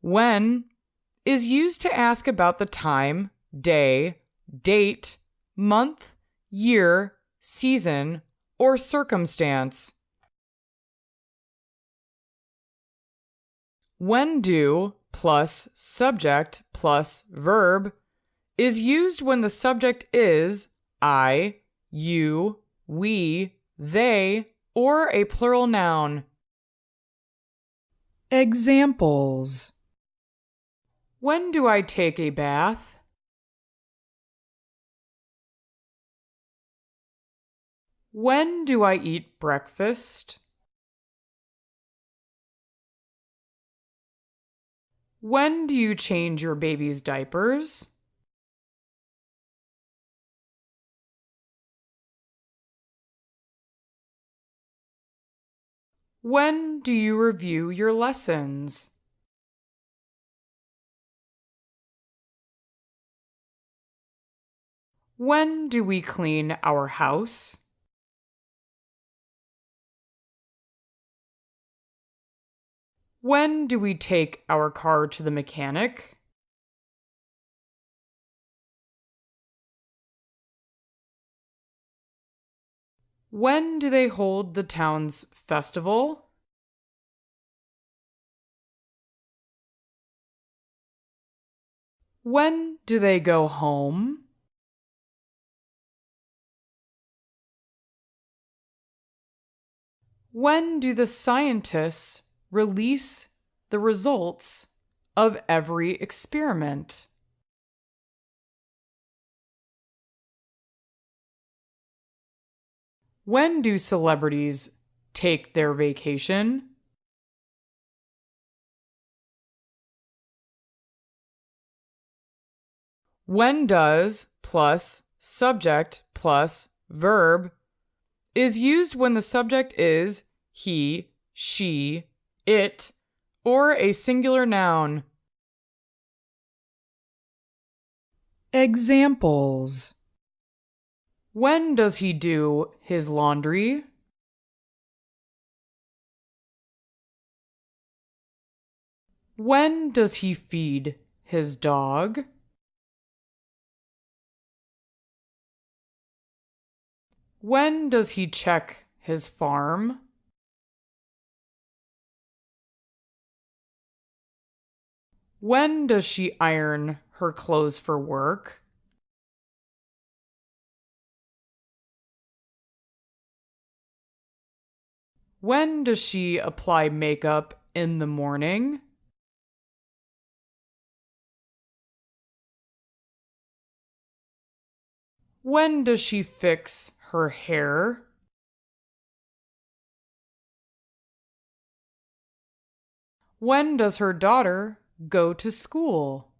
When is used to ask about the time, day, date, month, year, season, or circumstance. When do plus subject plus verb is used when the subject is I, you, we, they, or a plural noun. Examples. When do I take a bath? When do I eat breakfast? When do you change your baby's diapers? When do you review your lessons? When do we clean our house? When do we take our car to the mechanic? When do they hold the town's festival? When do they go home? When do the scientists release the results of every experiment? When do celebrities take their vacation? When does plus subject plus verb is used when the subject is he, she, it, or a singular noun. Examples. When does he do his laundry? When does he feed his dog? When does he check his farm? When does she iron her clothes for work? When does she apply makeup in the morning? When does she fix her hair? When does her daughter go to school?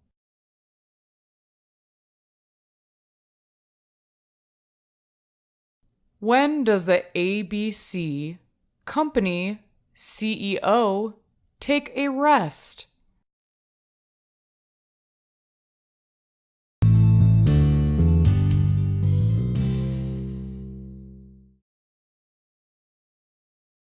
When does the ABC company CEO take a rest?